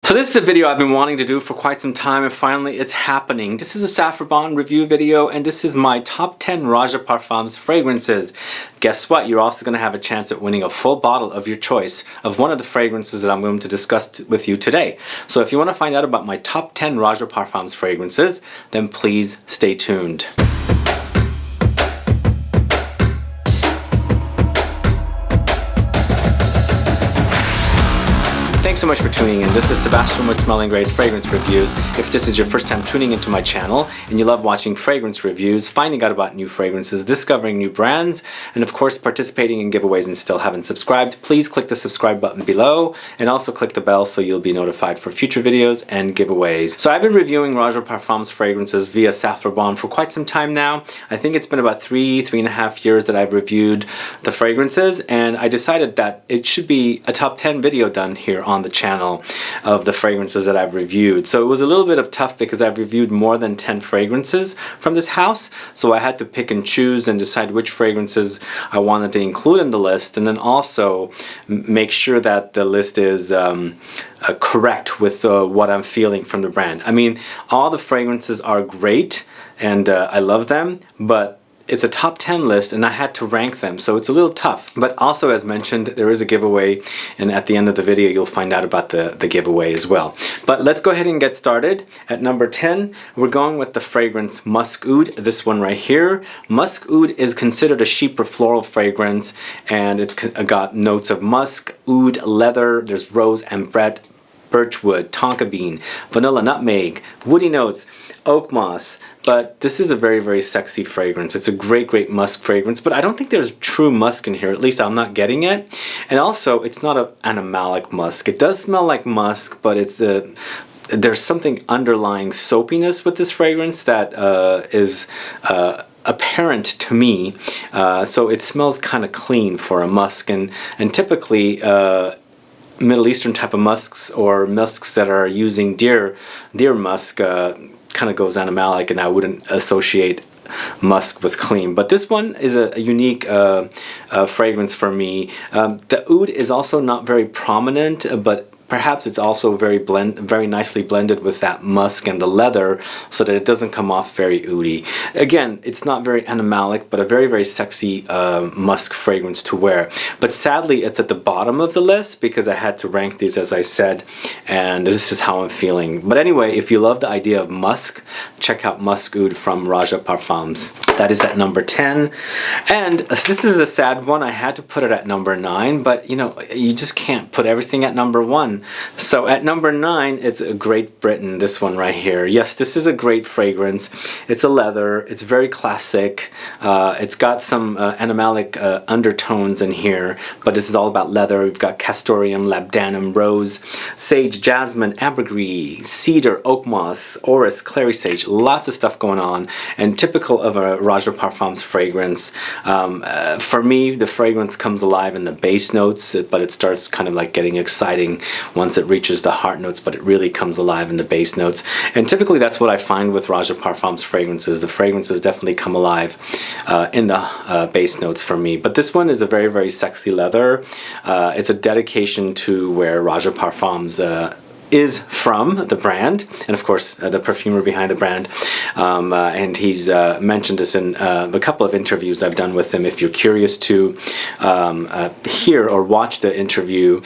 So this is a video I've been wanting to do for quite some time, and finally it's happening. This is a Saffron review video, and this is my top 10 Roja Parfums fragrances. Guess what? You're also going to have a chance at winning a full bottle of your choice of one of the fragrances that I'm going to discuss with you today. So if you want to find out about my top 10 Roja Parfums fragrances, then please stay tuned. Thanks so much for tuning in. This is Sebastian with Smelling Great Fragrance Reviews. If this is your first time tuning into my channel and you love watching fragrance reviews, finding out about new fragrances, discovering new brands, and of course participating in giveaways and still haven't subscribed, please click the subscribe button below and also click the bell so you'll be notified for future videos and giveaways. So I've been reviewing Roja Parfums fragrances via Saffron for quite some time now. I think it's been about three and a half years that I've reviewed the fragrances, and I decided that it should be a top 10 video done here on the channel of the fragrances that I've reviewed. So it was a little bit of tough because I've reviewed more than 10 fragrances from this house, so I had to pick and choose and decide which fragrances I wanted to include in the list, and then also make sure that the list is correct with what I'm feeling from the brand. I mean, all the fragrances are great and I love them, but it's a top 10 list and I had to rank them, so it's a little tough. But also, as mentioned, there is a giveaway, and at the end of the video you'll find out about the giveaway as well. But let's go ahead and get started. At number 10, we're going with the fragrance Musk Oud, this one right here. Musk Oud is considered a Chypre floral fragrance, and it's got notes of musk, oud, leather, there's rose, ambrette, birchwood, tonka bean, vanilla, nutmeg, woody notes, oakmoss. But this is a very, very sexy fragrance. It's a great musk fragrance, but I don't think there's true musk in here. At least I'm not getting it. And also, it's not an animalic musk. It does smell like musk, but it's there's something underlying soapiness with this fragrance that is apparent to me. So it smells kind of clean for a musk, and typically Middle Eastern type of musks or musks that are using deer musk kind of goes animalic, and I wouldn't associate musk with clean. But this one is a unique fragrance for me. The oud is also not very prominent, but perhaps it's also very nicely blended with that musk and the leather, so that it doesn't come off very oudy. Again, it's not very animalic, but a very sexy musk fragrance to wear. But sadly, it's at the bottom of the list because I had to rank these, as I said, and this is how I'm feeling. But anyway, if you love the idea of musk, check out Musk Oud from Roja Parfums. That is at number 10. And this is a sad one. I had to put it at number 9, but you know, you just can't put everything at number 1. So at number 9, it's a Great Britain, this one right here. Yes, this is a great fragrance. It's a leather. It's very classic. It's got some animalic undertones in here, but this is all about leather. We've got Castoreum, Labdanum, rose, sage, jasmine, ambergris, cedar, oakmoss, Orris, Clary sage. Lots of stuff going on, and typical of a Roja Parfums fragrance. For me, the fragrance comes alive in the base notes, but it starts kind of like getting exciting once it reaches the heart notes, but it really comes alive in the base notes. And typically that's what I find with Roja Parfums fragrances. The fragrances definitely come alive in the base notes for me. But this one is a very sexy leather. It's a dedication to where Roja Parfums is from, the brand, and of course the perfumer behind the brand, and he's mentioned this in a couple of interviews I've done with him. If you're curious to hear or watch the interview,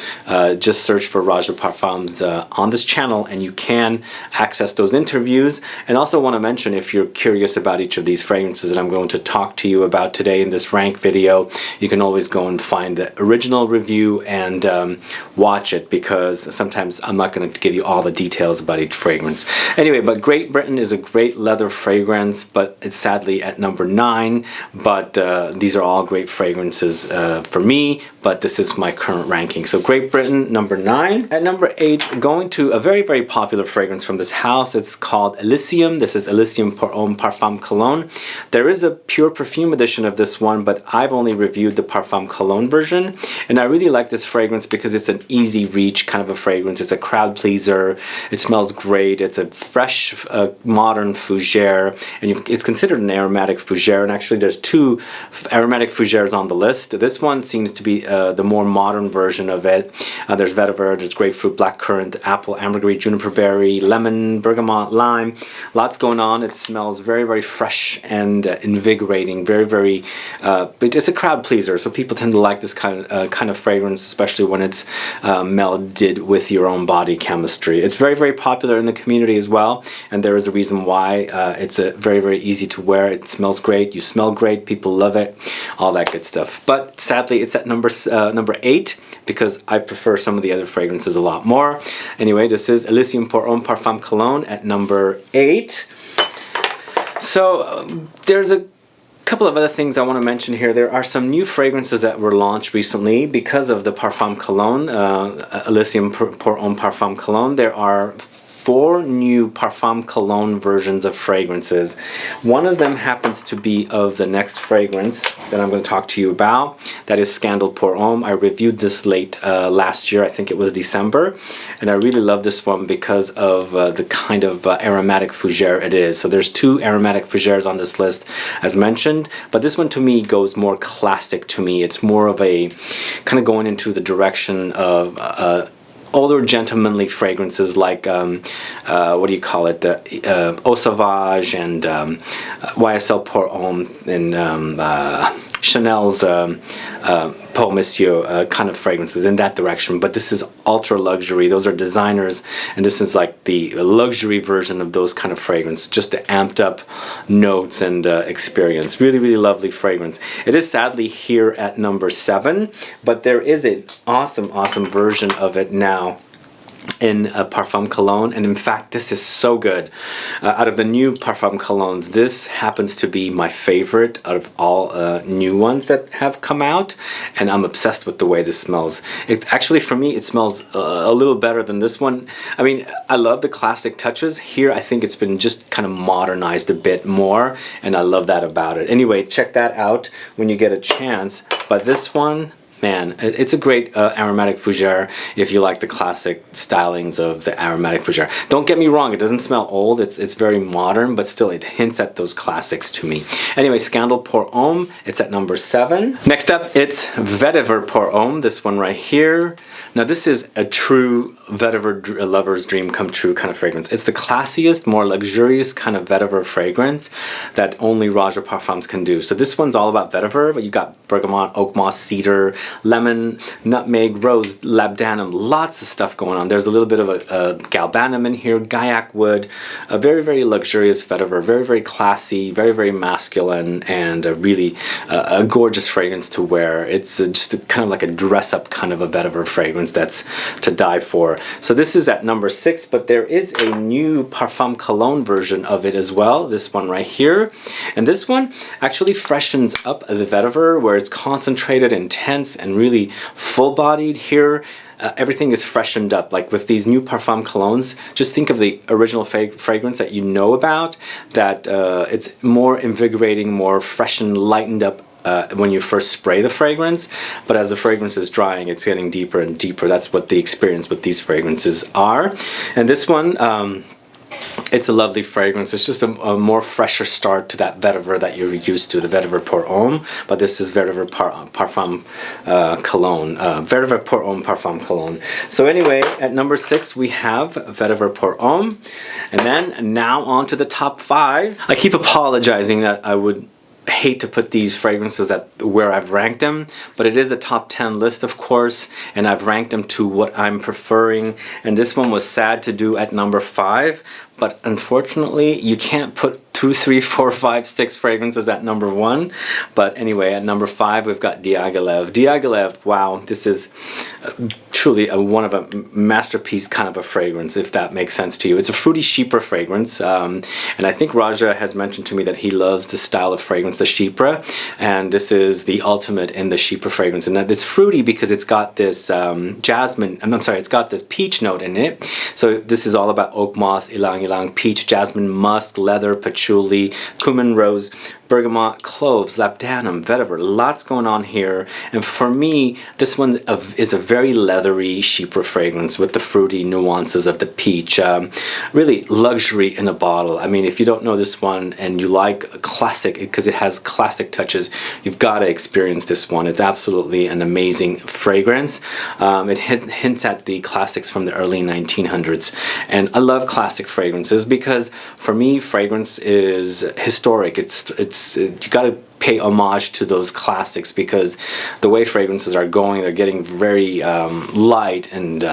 just search for Roja Parfums on this channel and you can access those interviews. And also want to mention, if you're curious about each of these fragrances that I'm going to talk to you about today in this rank video, you can always go and find the original review and watch it, because sometimes I'm not going to give you all the details about each fragrance. Anyway, but Great Britain is a great leather fragrance, but it's sadly at number 9. But these are all great fragrances for me, but this is my current ranking. So Great Britain, number 9. At number 8, going to a very popular fragrance from this house. It's called Elysium. This is Elysium pour Homme Parfum Cologne. There is a pure perfume edition of this one, but I've only reviewed the Parfum Cologne version, and I really like this fragrance because it's an easy reach kind of a fragrance. It's a crowd pleaser. It smells great. It's a fresh, modern fougere, and it's considered an aromatic fougere, and actually there's two aromatic fougeres on the list. This one seems to be the more modern version of it. There's vetiver, there's grapefruit, black currant, apple, ambergris, juniper berry, lemon, bergamot, lime. Lots going on. It smells very, very fresh and invigorating. Very, very. But it's a crowd pleaser, so people tend to like this kind of fragrance, especially when it's melded with your own body chemistry. It's very, very popular in the community as well, and there is a reason why. It's very, very easy to wear. It smells great. You smell great. People love it. All that good stuff. But sadly, it's at number 8 because I prefer some of the other fragrances a lot more. Anyway, this is Elysium pour Homme Parfum Cologne at number 8. So there's a couple of other things I want to mention here. There are some new fragrances that were launched recently because of the Parfum Cologne, Elysium pour Homme Parfum Cologne. There are 4 new Parfum Cologne versions of fragrances. One of them happens to be of the next fragrance that I'm going to talk to you about. That is Scandal pour Homme. I reviewed this late last year. I think it was December. And I really love this one because of the kind of aromatic fougere it is. So there's 2 aromatic fougeres on this list as mentioned. But this one to me goes more classic to me. It's more of a kind of going into the direction of older gentlemanly fragrances like what do you call it, Eau Sauvage and YSL Pour Homme and Chanel's Paul Monsieur kind of fragrances in that direction. But this is ultra luxury. Those are designers, and this is like the luxury version of those kind of fragrance, just the amped up notes and experience. Really, really lovely fragrance. It is sadly here at number 7, but there is an awesome version of it now in Parfum Cologne, and in fact this is so good. Out of the new Parfum Colognes, this happens to be my favorite out of all new ones that have come out, and I'm obsessed with the way this smells. It's actually, for me, it smells a little better than this one. I mean, I love the classic touches. Here I think it's been just kind of modernized a bit more, and I love that about it. Anyway, check that out when you get a chance. But this one, man, it's a great aromatic fougere if you like the classic stylings of the aromatic fougere. Don't get me wrong, it doesn't smell old, it's very modern, but still it hints at those classics to me. Anyway, Scandal pour Homme, it's at number 7. Next up, it's Vetiver pour Homme, this one right here. Now this is a true vetiver lover's dream come true kind of fragrance. It's the classiest, more luxurious kind of vetiver fragrance that only Roja Parfums can do. So this one's all about vetiver, but you got bergamot, oakmoss, cedar, lemon, nutmeg, rose, labdanum, lots of stuff going on. There's a little bit of a galbanum in here, gaiac wood, a very, very luxurious vetiver, very, very classy, very, very masculine, and a really a gorgeous fragrance to wear. It's just kind of like a dress-up kind of a vetiver fragrance that's to die for. So this is at number 6, but there is a new Parfum Cologne version of it as well, this one right here. And this one actually freshens up the vetiver, where it's concentrated, intense, and really full-bodied. Here everything is freshened up. Like with these new Parfum Colognes, just think of the original fragrance that you know about, that it's more invigorating, more fresh and lightened up when you first spray the fragrance, but as the fragrance is drying, it's getting deeper and deeper. That's what the experience with these fragrances are. And this one, it's a lovely fragrance. It's just a more fresher start to that vetiver that you're used to, the Vetiver pour Homme, but this is Vetiver Parfum Cologne. Vetiver pour Homme Parfum Cologne. So anyway, at number 6 we have Vetiver pour Homme, and then now on to the top 5. I keep apologizing that I would hate to put these fragrances at where I've ranked them, but it is a top 10 list, of course, and I've ranked them to what I'm preferring, and this one was sad to do at number 5, but unfortunately you can't put 2, 3, 4, 5, 6 fragrances at number 1. But anyway, at number 5 we've got Diaghilev. Diaghilev, wow, this is truly one of a masterpiece kind of a fragrance, if that makes sense to you. It's a fruity Chypre fragrance, and I think Roja has mentioned to me that he loves the style of fragrance, the Chypre, and this is the ultimate in the Chypre fragrance. And it's fruity because it's got this jasmine, I'm sorry, it's got this peach note in it. So this is all about Oakmoss, Ylang-Ylang, peach, jasmine, musk, leather, patchouli, cumin, rose, bergamot, cloves, labdanum, vetiver, lots going on here. And for me, this one is a very leathery Chypre fragrance with the fruity nuances of the peach. Really luxury in a bottle. I mean, if you don't know this one and you like a classic, because it has classic touches, you've got to experience this one. It's absolutely an amazing fragrance. It hints at the classics from the early 1900s. And I love classic fragrances because for me, fragrance is historic. You got to pay homage to those classics because the way fragrances are going, they're getting very light, and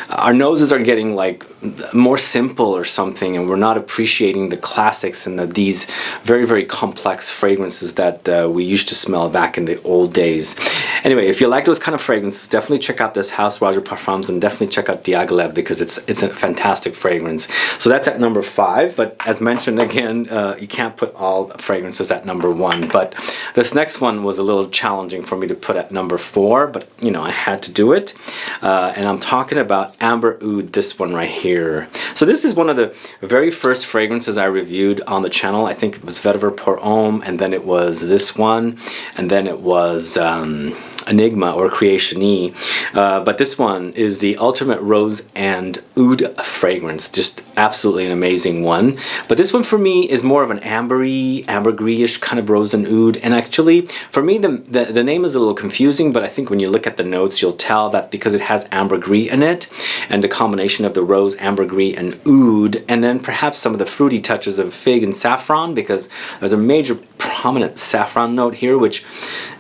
our noses are getting like more simple or something, and we're not appreciating the classics and these very, very complex fragrances that we used to smell back in the old days. Anyway, if you like those kind of fragrances, definitely check out this house, Roja Parfums, and definitely check out Diaghilev because it's a fantastic fragrance. So that's at number 5, but as mentioned again, you can't put all fragrances at number 1. But this next one was a little challenging for me to put at number 4, but you know, I had to do it. And I'm talking about Amber Oud, this one right here. So this is one of the very first fragrances I reviewed on the channel. I think it was Vetiver pour Homme, and then it was this one, and then it was Enigma or Creationy. But this one is the ultimate rose and oud fragrance. Just absolutely an amazing one. But this one for me is more of an ambergris-ish kind of rose and oud. And actually, for me, the name is a little confusing, but I think when you look at the notes, you'll tell that because it has ambergris in it, and the combination of the rose, ambergris, and oud, and then perhaps some of the fruity touches of fig and saffron, because there's a major prominent saffron note here, which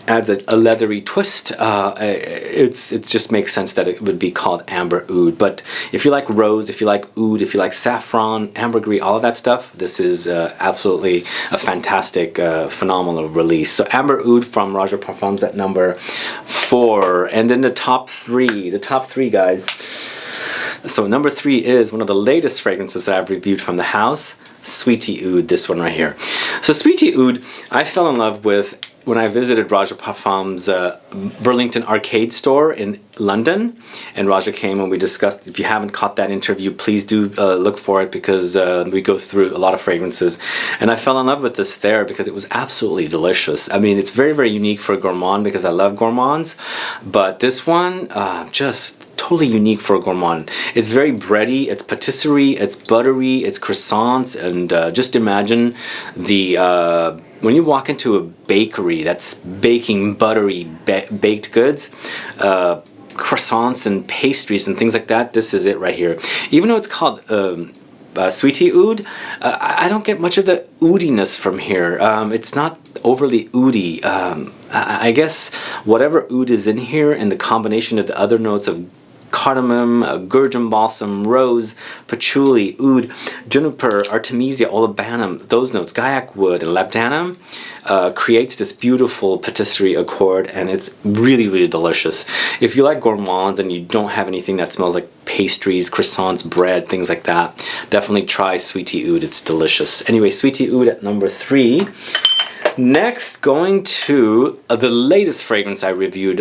adds a leathery twist. It just makes sense that it would be called Amber Oud. But if you like rose, if you like oud, if you like saffron, ambergris, all of that stuff, this is absolutely a fantastic, phenomenal release. So Amber Oud from Roja Parfums at number 4. And then the top three, guys. So number 3 is one of the latest fragrances that I've reviewed from the house, Sweetie Oud, this one right here. So Sweetie Oud, I fell in love with when I visited Roja Parfums' Burlington Arcade store in London, and Roja came and we discussed. If you haven't caught that interview, please do look for it, because we go through a lot of fragrances, and I fell in love with this there because it was absolutely delicious. I mean, it's very, very unique for a gourmand because I love gourmands, but this one just totally unique for a gourmand. It's very bready, it's patisserie, it's buttery, it's croissants, and just imagine the when you walk into a bakery that's baking buttery baked goods, croissants and pastries and things like that, this is it right here. Even though it's called Sweetie Oud, I don't get much of the oudiness from here. It's not overly oudy. I guess whatever oud is in here and the combination of the other notes of cardamom, gurjun balsam, rose, patchouli, oud, juniper, artemisia, olibanum, those notes, guaiac wood, and labdanum creates this beautiful patisserie accord, and it's really, really delicious. If you like gourmands and you don't have anything that smells like pastries, croissants, bread, things like that, definitely try Sweetie Oud. It's delicious. Anyway, Sweetie Oud at number 3. Next, going to the latest fragrance I reviewed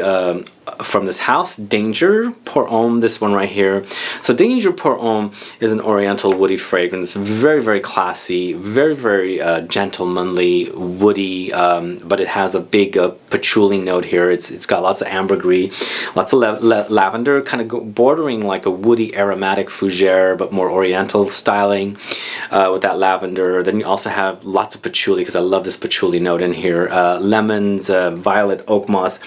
from this house, Danger pour Homme, this one right here. So Danger pour Homme is an oriental woody fragrance, very, very classy, very, very gentlemanly, woody, but it has a big patchouli note here. It's got lots of ambergris, lots of lavender, kind of bordering like a woody aromatic fougere, but more oriental styling with that lavender. Then you also have lots of patchouli, because I love this patchouli note in here. Lemons, violet, oakmoss.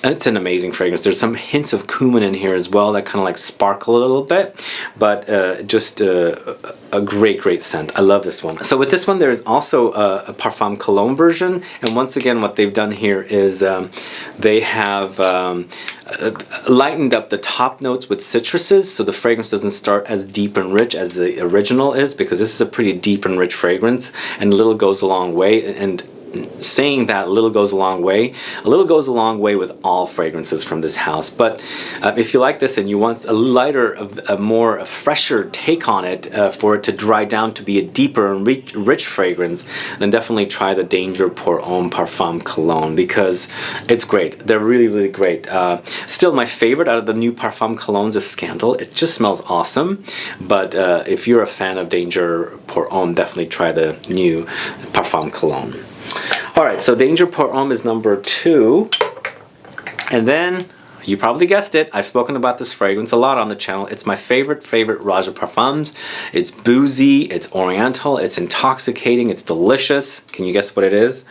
It's an amazing fragrance. There's some hints of cumin in here as well that kind of like sparkle a little bit, but just a great scent. I love this one. So with this one, there's also a Parfum Cologne version, and once again, what they've done here is they have lightened up the top notes with citruses, so the fragrance doesn't start as deep and rich as the original is, because this is a pretty deep and rich fragrance, and a little goes a long way. And saying that a little goes a long way. A little goes a long way with all fragrances from this house. But if you like this and you want a lighter, a fresher take on it, for it to dry down to be a deeper and rich fragrance, then definitely try the Danger Pour Homme Parfum Cologne, because it's great. They're really, really great. Still, my favorite out of the new Parfum Colognes is Scandal. It just smells awesome. But if you're a fan of Danger Pour Homme, definitely try the new Parfum Cologne. Alright, so Danger Pour Homme is number 2. And then, you probably guessed it, I've spoken about this fragrance a lot on the channel. It's my favorite Roja Parfums. It's boozy, it's oriental, it's intoxicating, it's delicious. Can you guess what it is?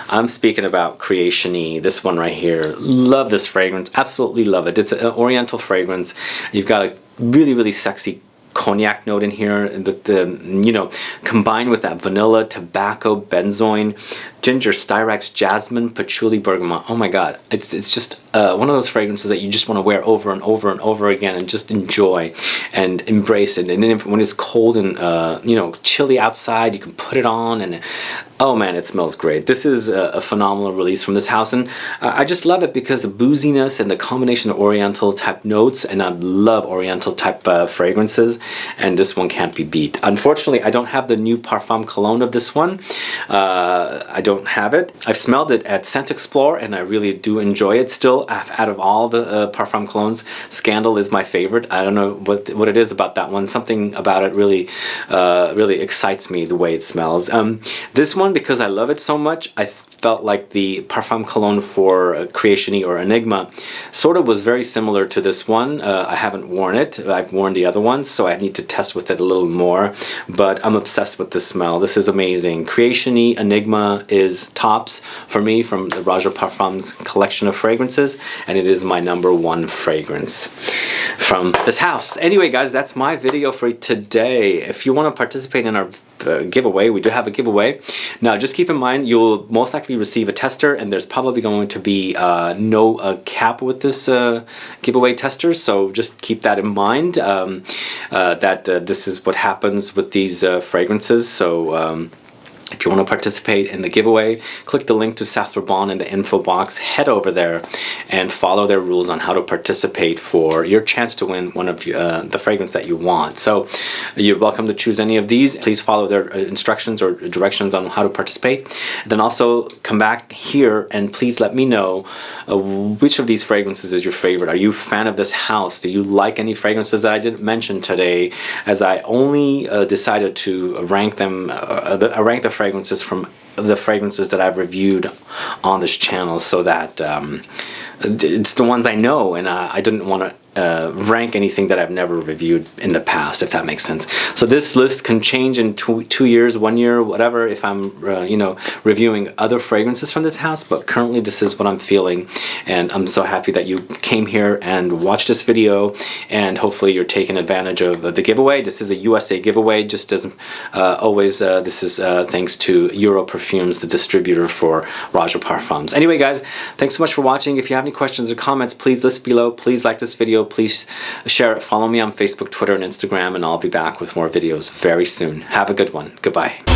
I'm speaking about Creation-y, this one right here. Love this fragrance, absolutely love it. It's an oriental fragrance. You've got a really, really sexy cognac note in here, you know, combined with that vanilla, tobacco, benzoin, ginger, styrax, jasmine, patchouli, bergamot. Oh my god, it's just one of those fragrances that you just want to wear over and over and over again and just enjoy and embrace it. And then when it's cold and you know, chilly outside, you can put it on, and oh man, it smells great. This is a phenomenal release from this house, and I just love it because the booziness and the combination of oriental type notes, and I love oriental type fragrances, and this one can't be beat. Unfortunately, I don't have the new Parfum Cologne of this one. I don't have it. I've smelled it at Scent Explore, and I really do enjoy it still. Out of all the Parfum Colognes, Scandal is my favorite. I don't know what it is about that one. Something about it really really excites me, the way it smells. This one, because I love it so much, I felt like the Parfum Cologne for Creation-y or Enigma sort of was very similar to this one. I haven't worn it. I've worn the other ones, so I need to test with it a little more, but I'm obsessed with the smell. This is amazing. Creation-y Enigma is tops for me from the Roja Parfums collection of fragrances, and it is my #1 fragrance from this house. Anyway guys, that's my video for today. If you want to participate in our giveaway, we do have a giveaway. Now just keep in mind, you'll most likely receive a tester, and there's probably going to be no cap with this giveaway tester, so just keep that in mind, that this is what happens with these fragrances. So if you want to participate in the giveaway, click the link to Satharbon in the info box, head over there and follow their rules on how to participate for your chance to win one of the fragrance that you want. So you're welcome to choose any of these. Please follow their instructions or directions on how to participate. Then also come back here and please let me know which of these fragrances is your favorite. Are you a fan of this house? Do you like any fragrances that I didn't mention today, as I only decided to rank them, rank the fragrances from the fragrances that I've reviewed on this channel, so that it's the ones I know, and I didn't want to rank anything that I've never reviewed in the past, if that makes sense. So this list can change in 2 years, 1 year, whatever, if I'm you know, reviewing other fragrances from this house, but currently this is what I'm feeling, and I'm so happy that you came here and watched this video, and hopefully you're taking advantage of the giveaway. This is a USA giveaway, just as always. This is thanks to Euro Perfumes, the distributor for Roja Parfums. Anyway guys, thanks so much for watching. If you have any questions or comments, please list below. Please like this video, please share it, follow me on Facebook, Twitter, and Instagram, and I'll be back with more videos very soon. Have a good one. Goodbye.